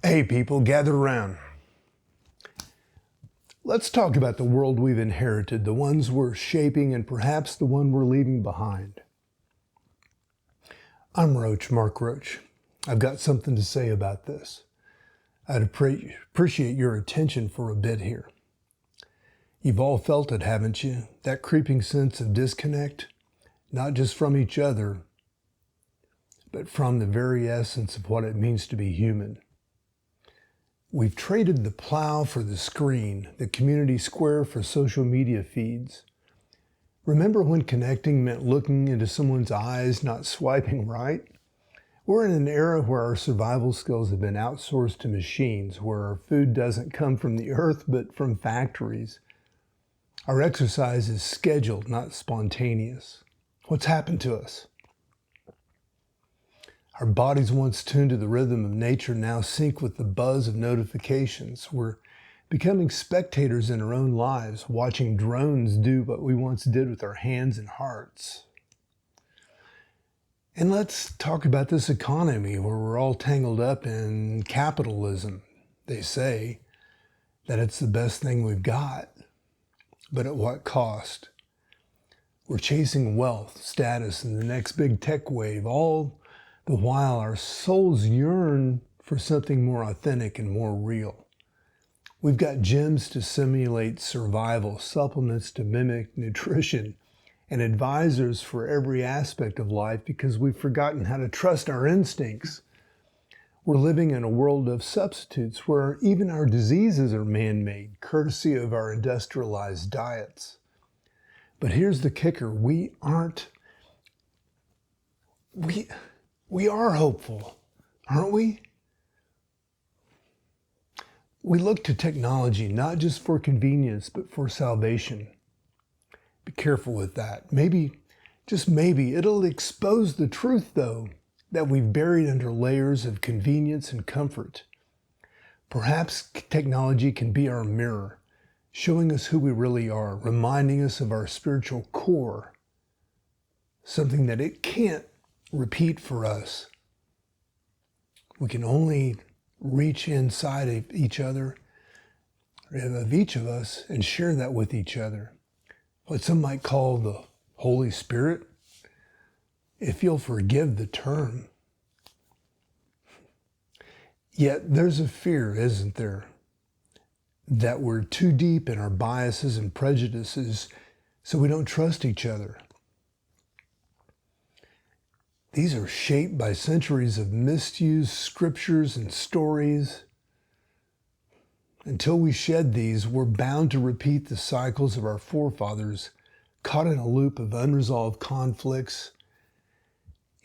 Hey people, gather around. Let's talk about the world we've inherited, the ones we're shaping, and perhaps the one we're leaving behind. I'm Roach Mark Roach. I've got something to say about this. I'd appreciate your attention for a bit here. You've all felt it, haven't you? That creeping sense of disconnect, not just from each other, but from the very essence of what it means to be human. We've traded the plow for the screen, the community square for social media feeds. Remember when connecting meant looking into someone's eyes, not swiping right? We're in an era where our survival skills have been outsourced to machines, where our food doesn't come from the earth, but from factories. Our exercise is scheduled, not spontaneous. What's happened to us? Our bodies, once tuned to the rhythm of nature, now sync with the buzz of notifications. We're becoming spectators in our own lives, watching drones do what we once did with our hands and hearts. And let's talk about this economy where we're all tangled up in capitalism. They say that it's the best thing we've got, but at what cost? We're chasing wealth, status, and the next big tech wave, all the while our souls yearn for something more authentic and more real. We've got gyms to simulate survival, supplements to mimic nutrition, and advisors for every aspect of life because we've forgotten how to trust our instincts. We're living in a world of substitutes where even our diseases are man-made, courtesy of our industrialized diets. But here's the kicker, we are hopeful, aren't we? We look to technology not just for convenience, but for salvation. Be careful with that. Maybe, just maybe, it'll expose the truth, though, that we've buried under layers of convenience and comfort. Perhaps technology can be our mirror, showing us who we really are, reminding us of our spiritual core, something that it can't repeat for us. We can only reach inside of each other, of each of us, and share that with each other. What some might call the Holy Spirit, if you'll forgive the term. Yet there's a fear, isn't there, that we're too deep in our biases and prejudices, so we don't trust each other. These are shaped by centuries of misused scriptures and stories. Until we shed these, we're bound to repeat the cycles of our forefathers, caught in a loop of unresolved conflicts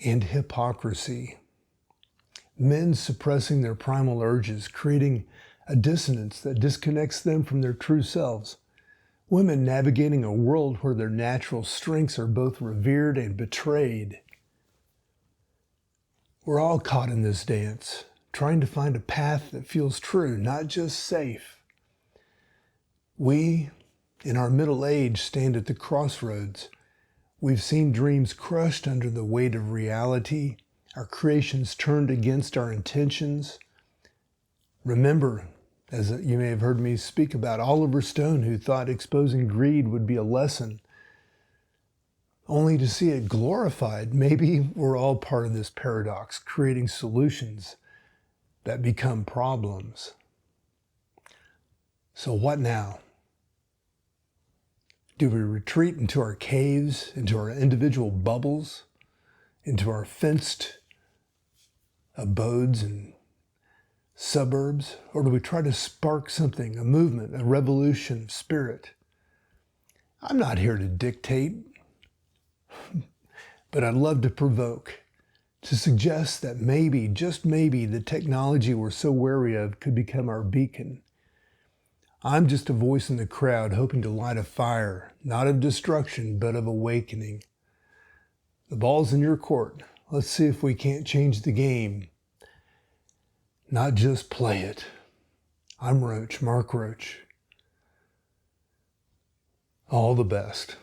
and hypocrisy. Men suppressing their primal urges, creating a dissonance that disconnects them from their true selves. Women navigating a world where their natural strengths are both revered and betrayed. We're all caught in this dance, trying to find a path that feels true, not just safe. We, in our middle age, stand at the crossroads. We've seen dreams crushed under the weight of reality, our creations turned against our intentions. Remember, as you may have heard me speak about Oliver Stone, who thought exposing greed would be a lesson, only to see it glorified. Maybe we're all part of this paradox, creating solutions that become problems. So what now? Do we retreat into our caves, into our individual bubbles, into our fenced abodes and suburbs? Or do we try to spark something, a movement, a revolution of spirit? I'm not here to dictate, but I'd love to provoke, to suggest that maybe, just maybe, the technology we're so wary of could become our beacon. I'm just a voice in the crowd hoping to light a fire, not of destruction, but of awakening. The ball's in your court. Let's see if we can't change the game, not just play it. I'm Roach, Mark Roach. All the best.